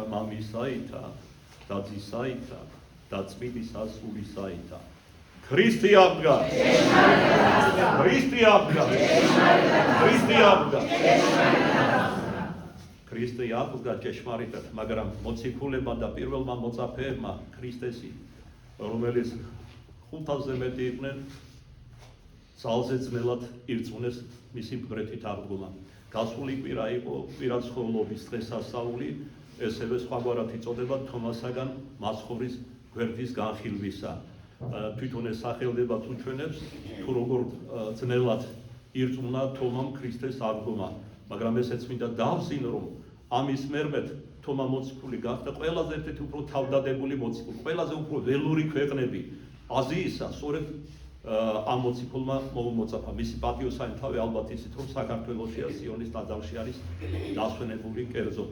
მამისაითა და ძისაითა და წმინდის ასულისაითა. ქრისტე აღდგა. ქრისტე აღდგა. ქრისტე აღდგა. ქრისტე აღდგა ჭეშმარიტად, მაგრამ მოციქულებმა და პირველმა მოწაფეებმა ქრისტესი, რომელიც 500-ზე მეტი იყვნენ, ძალზე ძნელად ირწმუნეს მისი მკვეთრით აღდგომა. გასული კვირა იყო კვირაცხოვლობის დღესასწაული, ესევე სხვაგვარად იწოდება თომასაგან მაცხოვრის გვერდის განხილვისა. თვითონ ეს სახელდება უჩვენებს თუ როგორ ძნელად ირწმუნა თომამ ქრისტეს აღდგომა, მაგრამ ესეც მინდა დავსინო, რომ ამის მერმეთ თომა მოციქული გახდა ყველაზე ერთ-ერთი უფრო თავდადებული მოციქული, ყველაზე უფრო ველური ქვეყნები აზიისა, სწორედ ამ მოციქულმა მოუმოწაფა. მისი პატიოსანი ალბათ ისიც, რომ საქართველოშია სიონის ტაძარში არის დასვენებული კერძოდ.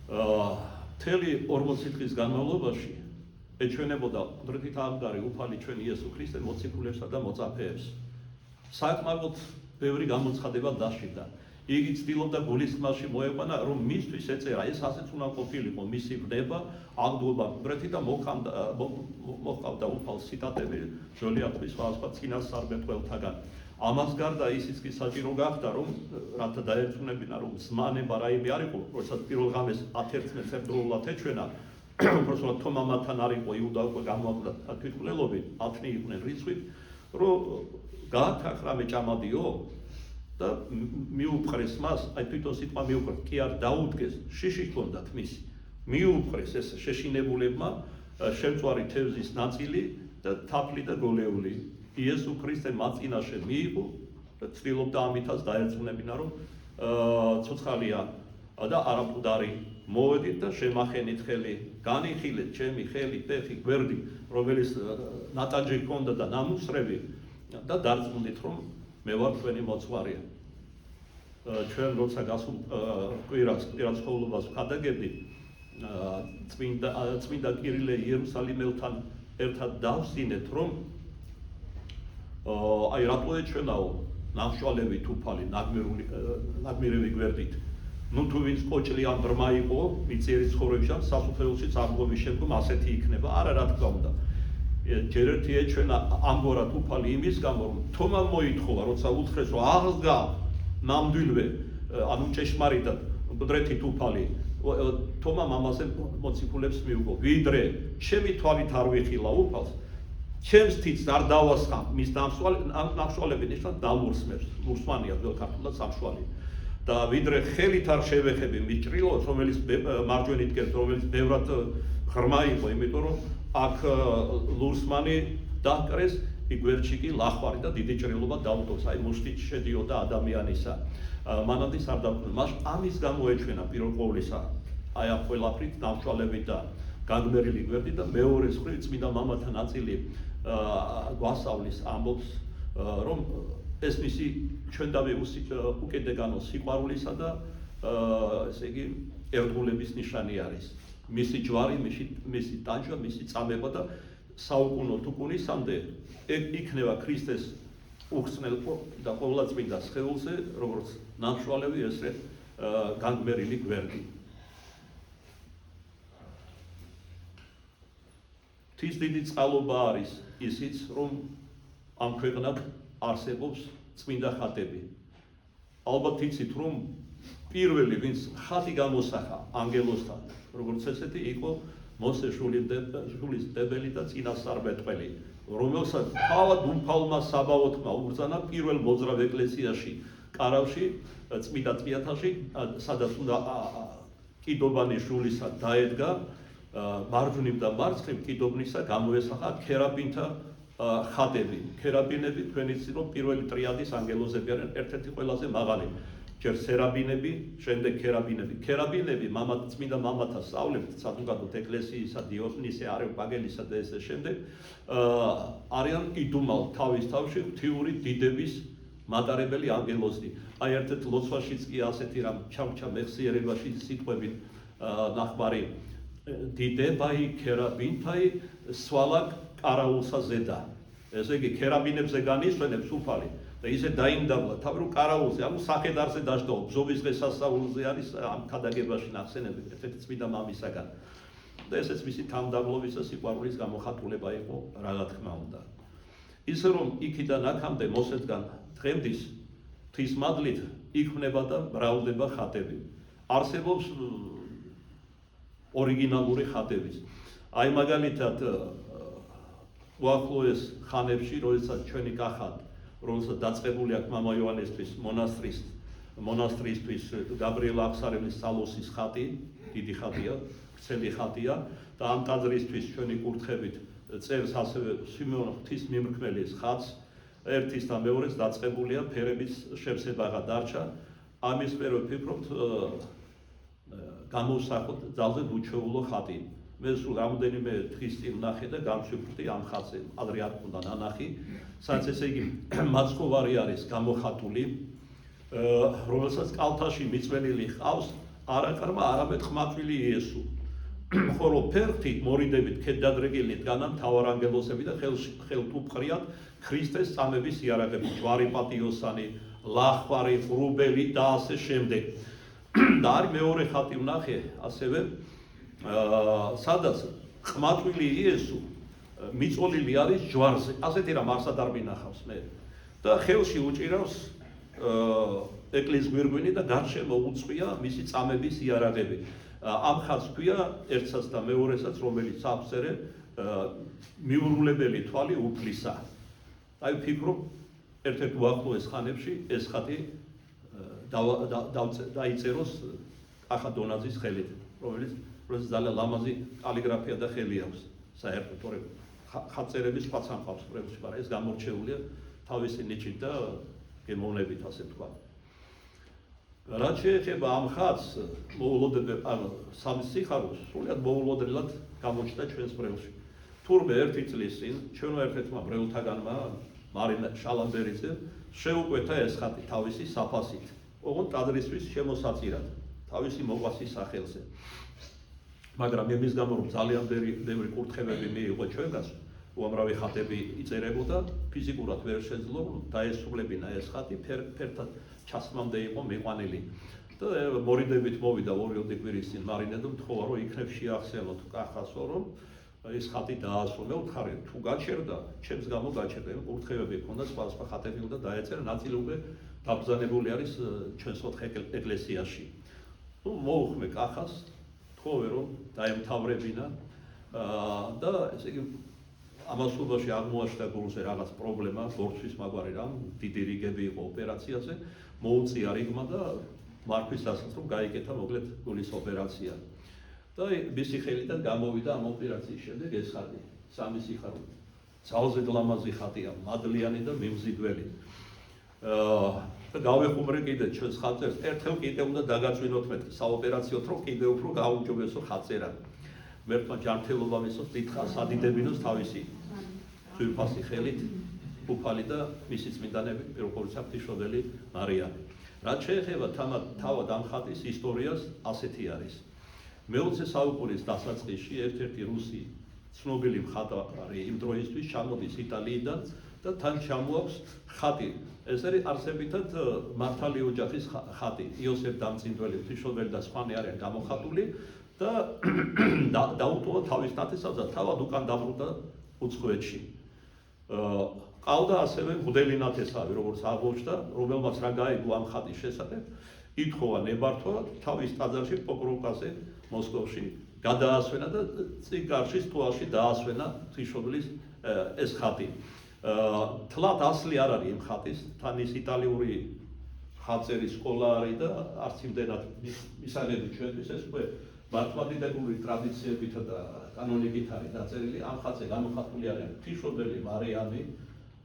მთელი 40 დღის განმავლობაში ეჩვენებოდა მკვეთრით აღდგარი უფალი ჩვენ იესო ქრისტე მოციქულებსა და მოწაფეებს. საკმაოდ ბევრი გამოცხადება დასჭირდა. იგი ცდილობდა გულისხმაში მოეყვანა, რომ მისთვის ეწერა, ეს ასეც უნდა ყოფილიყო მისი ბრდება, აღდგომა მკვეთრით და მოჰყავდა უფალს ციტატები ძველი სხვადასხვა წინასწარმეტყველთაგან. ამას გარდა ისიც კი საჭირო გახდა, რომ რათა დაერწმუნებინა, რომ ზმანება რაიმე არ იყო, როდესაც პირველ ღამეს 11 ერთდროულად ეჩვენა, უпроსტად თომამთან არ იყო იუდა უკვე გამოაკვდა თვითმკვლელობით, 10 იყვნენ რიცხვით, რომ გაათხრა მეჭამადიო და მიუპყრეს მას, აი თვითონ სიტყვა მიუპყრეს, კი არ დაუდგეს, შიში ჰქონდათ მისი. მიუპყრეს ეს შეშინებულებმა შემწვარი თევზის ნაწილი და თაფლი და გოლეული. იესო ქრისტე მათ წინაშე მიიღო და ცდილობდა ამითაც დაერწმუნებინა, რომ ცოცხალია და არამკვდარი. მოვედით და შემახენით ხელი, განიხილეთ ჩემი ხელი, ფეხი, გვერდი, რომელიც ნატანჯი ჰქონდა და ნამუსრები და დარწმუნდით, რომ მე ვარ თქვენი მოძღვარია. ჩვენ როცა გასულ კვირაცხოვლობას ვხადაგებდით, წმინდა კირილე იერუსალიმელთან ერთად დავსინეთ, რომ აი რატო ეჩვენაო ნახშვალებით უფალი ნაგმირევი გვერდით. ნუ თუ ვინც ყოჭლი ან ბრმა იყო მიწიერი ცხოვრებაში, სასუფეველშიც აღდგომის შემდგომ ასეთი იქნება. არა, რა თქმა უნდა. ჯერ ერთი ეჩვენა ამგვარად უფალი იმის გამო, რომ თომამ მოითხოვა, როცა უთხრეს, რომ აღდგა ნამდვილვე, ანუ ჭეშმარიტად მკვეთრით უფალი, თომამ ამაზე მოციქულებს მიუგო, ვიდრე ჩემი თვალით არ ვიხილა უფალს, ჩემს თითს არ დავასხამ მის ნახშვალები ნიშნად დავურსმებს, ლურსმანია ძველ ქართულად სამშვალი. და ვიდრე ხელით არ შევეხები მის ჭრილობას, რომელიც მარჯვენით დგას, რომელიც ბევრად ღრმა იყო, იმიტომ რომ აქ ლურსმანი დაჰკრეს, გვერდში კი ლახვარი და დიდი ჭრილობა დაუტოვს, აი მუშტით შედიოდა ადამიანისა. მანამდე არ დაბრუნდა. მას ამის გამო ეჩვენა პირველ ყოვლისა, აი ამ ყველაფრით ნამშვალებით და განგმერილი გვერდი და მეორე მხრივ წმინდა მამათა ნაწილი გვასწავლის ამბობს, რომ ეს მისი ჩვენდავე უკედეგანო სიყვარულისა და ესე იგი ერთგულების ნიშანი არის. მისი ჯვარი, მისი ტანჯვა, მისი წამება და საუკუნო თუკუნისამდე იქნება ქრისტეს უხსნელ და ყოვლადწმინდა სხეულზე, როგორც ნამშვალები, ესე განგმერილი გვერდი. ღვთის დიდი წყალობა არის ისიც, რომ ამ ქვეყნად არსებობს წმინდა ხატები. ალბათ იცით, რომ პირველი ვინც ხატი გამოსახა ანგელოსთან, როგორც ესეთი იყო მოსე შვილისდებელი და წინასწარმეტყველი, რომელსაც თავად უფალმა საბაოთმა უბრძანა პირველ მოძრავ ეკლესიაში კარავში, წმინდა წიათაში, სადაც უნდა კიდობანი შვილისა დაედგა, მარჯვნივ და მარცხნივ კიდობნისა გამოესახა ქერაბინთა ხატები. ქერაბინები თქვენ იცით, რომ პირველი ტრიადის ანგელოზები არიან, ერთ-ერთი ყველაზე მაღალი. ჯერ სერაბინები, შემდეგ ქერაბინები. ქერაბინები წმინდა მამათა სწავლებით, საზოგადოდ ეკლესიისა, დიოსნისე, არეოპაგელისა და ესე შემდეგ, არიან იდუმალ თავის თავში ღვთიური დიდების მატარებელი ანგელოზი. აი ერთ-ერთ ლოცვაშიც კი ასეთი რამ ჩამჩა მეხსიერებაში სიტყვები ნახმარი დიდებაი ქერაბინთაი სვალაკ კარაულსა ზედა. ესე იგი ქერაბინებზე განისვენებს უფალი და და ისე დაიმდაბლა თავი რომ კარაულზე, ანუ სახედარზე დაждაო, ბზობის დღესასწაულზე არის ამ ქადაგებაში ნახსენები ერთ-ერთი წმინდა მამისაგან. და ესეც მისი თამდაბლობის და სიყვარულის გამოხატულება იყო, რა თქმა უნდა. ისე რომ იქიდან აქამდე მოსედგან დღემდის ღვთის მადლით იქმნება და მრავლდება ხატები. არსებობს ორიგინალური ხატებიც. აი მაგალითად უახლოეს ხანებში, როდესაც ჩვენი კახად, რომელსაც დაწყებული აქვს მამა იოანესთვის მონასტრისთვის გაბრიელ აღსარებლის სალოსის ხატი, დიდი ხატია, ვრცელი ხატია და ამ ტაძრისთვის ჩვენი კურთხებით წერს ასევე სიმეონ ღვთის მიმრქმელის ხატს, ერთის და მეორეს დაწყებულია ფერების შევსებაღა დარჩა. ამის მერე ვფიქრობთ გამოვსახოთ ძალზე უჩვეულო ხატი. მე სულ რამდენიმე დღის წინ ვნახე და გამშვიბრდი ამ ხატზე, ადრე არ მქონდა ნანახი, სადაც ესე იგი მაცხოვარი არის გამოხატული, რომელსაც კალთაში მიწვენილი ჰყავს არა ყრმა, არამედ ხმათვილი იესო. ხოლო ფერხთით მორიდებით ქედადრეგილი დგანან მთავარანგელოსები და ხელთ უფხრიათ ქრისტეს წამების იარაღები, ჯვარი პატიოსანი, ლახვარი, ღრუბელი და ასე შემდეგ. და არის მეორე ხატი ვნახე ასევე სადაც ხმათვილი იესო მიწოლილი არის ჯვარზე, ასეთი რამ არსად არ მინახავს მე. და ხელში უჭირავს ეკლის გვირგვინი და გარშემო უწყვია მისი წამების იარაღები. ამ ხატს ქვია ერთსაც და მეორესაც, რომელიც აქვს მიურულებელი თვალი უფლისა. აი ვფიქრობ, ერთ-ერთ უახლოეს ხანებში ეს ხატი დაიწეროს კახა დონაძის ხელით, რომელიც ძალიან ლამაზი კალიგრაფია და ხელი აქვს. საერთოდ ხატწერების სხვა სამყავს პრემში, მაგრამ ეს გამორჩეულია თავისი ნიჭით და გემოვნებით, ასე თქვა. რაც შეეხება ამ ხატს, სამი სიხაროს სრულიად მოულოდნელად გამოჩნდა ჩვენს ბრელში. თურმე ერთი წლის წინ ჩვენო ერთ-ერთმა ბრელთაგანმა მარინა შალამბერიძე შეუკვეთა ეს ხატი თავისი საფასით, ოღონდ ტაძრისთვის შემოსაწირად, თავისი მოყვასის სახელზე. მაგრამ იმის გამო რომ ძალიან ბევრი კურთხევები მიიღო ჩვენგანს, უამრავი ხატები იწერებოდა, ფიზიკურად ვერ შეძლო დაესრულებინა ეს ხატი, ფერთან ჩასმამდე იყო მიყვანილი. და მორიდებით მოვიდა 2 კვირის წინ მარინე და მთხოვა რომ იქნებ შეახსენოთ კახასო, რომ ეს ხატი დაასრულა. მე ვთხარი, თუ გაჩერდა, ჩემს გამო გაჩერდა, კურთხევები ჰქონდა, სხვა ხატები უნდა დაეწერა, ნაწილი უკვე დაბრძანებული არის ჩვენს 4 ეკლესიაში. ნუ მოუხმე კახას, თხოვე რომ დაემთავრებინა და ესე იგი ამასობაში აღმოაჩნდა გულზე რაღაც პრობლემა, ბორცვის მაგვარი რამ, დიდი რიგები იყო ოპერაციაზე, მოუწია რიგმა და მართვის დასაწყ რომ გაიკეთა მოკლედ გულის ოპერაცია. და მისი ხელიდან გამოვიდა ამ ოპერაციის შემდეგ ეს ხატი, სამი სიხარო. ძალზე ლამაზი ხატია, მადლიანი და მიმზიდველი. და გავეხუმრე კიდე ჩვენს ხატებს, ერთხელ კიდე უნდა დაგაწვინოთ მე საოპერაციოდ, რომ კიდე უფრო გააუმჯობესო ხატწერა. მერტმა ჯანმრთელობა მისცოს, დიდხანს ადიდებინოს თავისი ძვირფასი ხელით, უფალი და მისი წმინდანები, როგორც ღვთისმშობელი მარიამი. რაც შეეხება თავად ამ ხატის ისტორიას, ასეთი არის. მე-20 საუკუნის დასაწყისში ერთ-ერთი რუსი ცნობილი მხატვარი იმ დროისთვის ჩამოდის იტალიიდან და თან ჩამოაქვს ხატი. ეს არის არსებითად მართალი ოჯახის ხატი, იოსებ დამწინდველი, ღვთისმშობელი და სხვანი არიან გამოხატული და დაუტოვა თავის ნათესავს და თავად უკან დაბრუნდა უცხოეთში. ყავდა ასევე მღვდელი ნათესავი, როგორც აღმოჩნდა, რომელმაც რა გაიგო ამ ხატის შესახებ, ითხოვა ნებართვა თავის ტაძარში პოკროვკაზე, მოსკოვში გადაასვენა და წიგარშის თვალში დაასვენა ღვთისმშობლის ეს ხატი. თლად ასლი არ არის იმ ხატის, თან ის იტალიური ხატწერის სკოლა არის და არც იმდენად მისაღები ჩვენთვის ეს უკვე მართლმადიდებლური ტრადიციებით და კანონიკით არის დაწერილი. ამ ხატზე გამოხატული არიან ღვთისმშობელი მარიამი,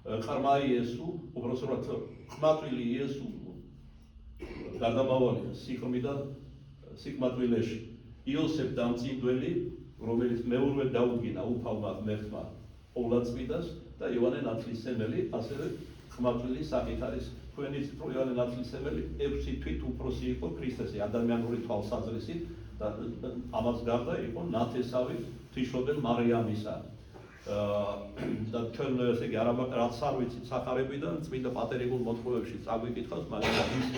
ყრმა იესო, უბრალოდ ხმათვილი იესო გადამავალია სიქმიდან სიკმათვილეში. იოსებ დამწინდველი, რომელიც მეურვედ დაუდგინა უფალმა ღმერთმა ყოვლადწმიდას და იოანე ნათლისმცემელი, ასევე ხმათვილი სახით არის. თქვენ იცით, რომ იოანე ნათლისმცემელი 6 თვით უფროსი იყო ქრისტესზე ადამიანური თვალსაზრისით და ამას გარდა იყო ნათესავი ღვთისმშობელ მარიამისა. და ჩვენ ესე იგი რაც არ ვიცით სახარებიდან წმინდა პატერიკულ მოთხრობებში წაგვიკითხავს, მაგრამ ის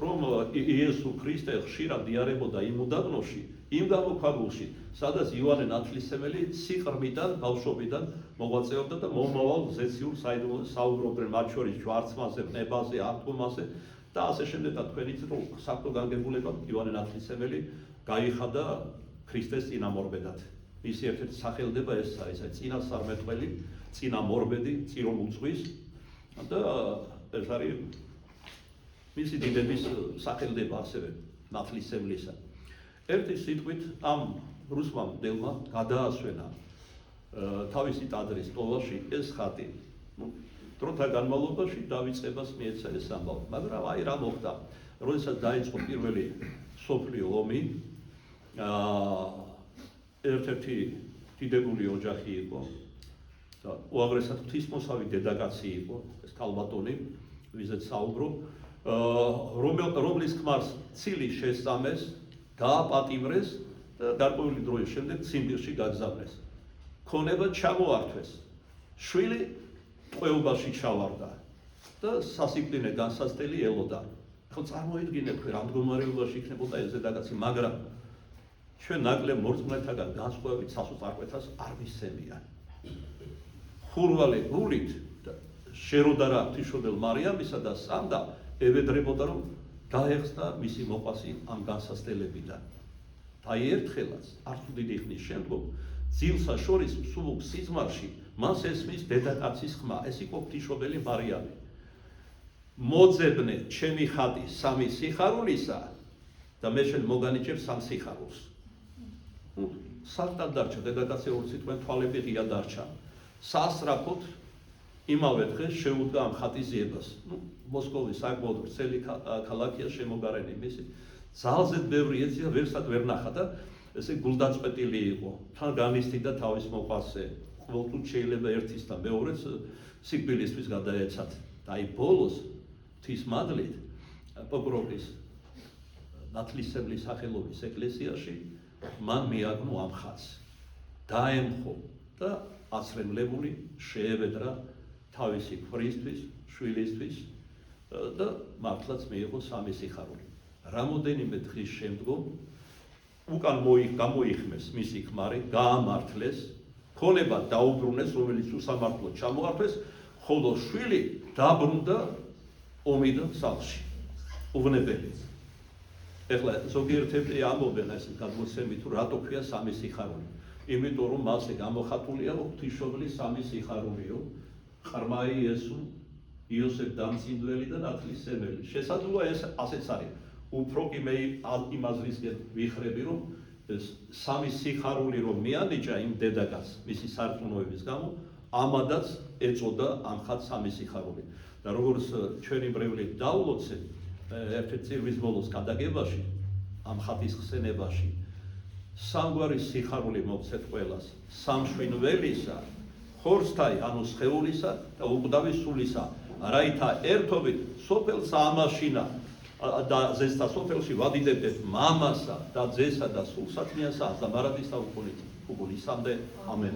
რომ იესო ქრისტე ხშირად იარებოდა იმ უდაბნოში, იმ გამოქვაბულში, სადაც იოანე ნათლისმცემელი სიყრმიდან, ბავშვობიდან მოღვაწეობდა და მომავალ ზეციურ საუბრობდნენ მათ შორის ჯვარცმაზე, ნებაზე, აღდგომაზე და ასე შემდეგ და თქვენიც რომ საქმო განგებულება იოანე ნათლისმცემელი გაიხადა ქრისტეს წინამორბედად. მისი ერთ-ერთი სახელდება ეს არის წინასწარმეტყველი, წინამორბედი, წირომუძღვის და ეს არის მისი დიდების სახელდება ასევე ნათლისმცემლისა. ერთი სიტყვით ამ რუსმა მდელმა გადაასვენა თავისი ტაძრის ტოლაში ეს ხატი. დროთა განმავლობაში დავიწყებას მიეცა ეს ამბავი, მაგრამ აი რა მოხდა, როდესაც დაიწყო პირველი მსოფლიო ომი, ერთ-ერთი დიდებული ოჯახი იყო და უაღრესად ღვთისმოსავი დედაკაცი იყო ეს ქალბატონი, ვიზეც საუბრობ, რომლის ქმარს ცილი შესწამეს, გააპატიმრეს და გარკვეული დროის შემდეგ ციმბირში გაგზავნეს. ქონება ჩამოართვეს, შვილი ტყვეობაში ჩავარდა და სასიკვდინე განსაცდელი ელოდა. ხო წარმოიდგინეთ, რა მდგომარეობაში იქნებოდა ეს დედაკაცი, მაგრამ ჩვენ ნაკლებ მორწმუნეთაგან განსხვავებით სასოწარკვეთას არ მისცემიან. ხურვალი გულით შეროდა რა ღვთისმშობელ მარიამისა და სანდა ევედრებოდა რომ დაეხსნა მისი მოყვასი ამ განსაცდელებიდან. აი ერთხელაც არც დიდი ხნის შემდგომ ძილსა შორის სულ სიზმარში მას ესმის დედაკაცის ხმა, ეს იყო ღვთისმშობელი მარიამი. მოძებნე ჩემი ხატი სამი სიხარულისა და მე შენ მოგანიჭებ სამ სიხარულს. სარტად დარჩა დედაკაცი ორ სიტყვენ თვალები ღია დარჩა. სასწრაფოდ იმავე დღეს შეუდგა ამ ხატის ზიებას. მოსკოვის საკმაოდ ვრცელი ქალაქია შემოგარენი მისი. ძალზე ბევრი ეცია ვერსად ვერ ნახა და ესე გულდაწყვეტილი იყო. თან განიცდიდა თავის მოყვასზე. ყოველთვის შეიძლება ერთის და მეორეს სიკვდილისთვის გადაეცათ. და აი ბოლოს ღვთის მადლით პოკროვის ნათლისმცემლის სახელობის ეკლესიაში მან მიაგნო ამ ხატს. დაემხო და აცრემლებული შეევედრა თავისი ქმრისთვის, შვილისთვის და მართლაც მიიღო სამი სიხარული. რამოდენიმე დღის შემდგომ უკან გამოიხმეს მისი ქმარი, გაამართლეს, ქონება დაუბრუნეს, რომელიც უსამართლოდ ჩამოართვეს, ხოლო შვილი დაბრუნდა ომიდან სახლში. უვნებელი. ეხლა ზოგიერთები ამბობენ ესე გადმოცემით, რომ რატო ქვია სამი სიხარული. იმიტომ რომ მასზე გამოხატულია ღვთისმშობლის სამი სიხარულიო, ყრმა იესო, იოსებ დამწინდელი და ნათლისმცემელი. შესაძლოა ეს ასეც არის. უფრო კი მე იმ აზრისკენ ვიხრები, რომ ეს სამი სიხარული რომ მიანიჭა იმ დედაკაცს მისი სარწმუნოების გამო, ამადაც ეწოდა ამ ხატს სამი სიხარული. და როგორც ჩვენი მრევლით დაულოცეთ, ერთ-ერთ წირვის ბოლოს გადაგებაში, ამ ხატის ხსენებაში, სამგვარი სიხარული მოგცეთ ყველას, სამშვინველისა, ხორცთაი, ანუ სხეულისა და უკვდავის სულისა, რაითა ერთობით სოფელს ამაშინა და ზესთა სოფელში ვადიდებდეთ მამასა და ძესა და სულსათმიასა და მარადისა უკულისამდე. ამენ.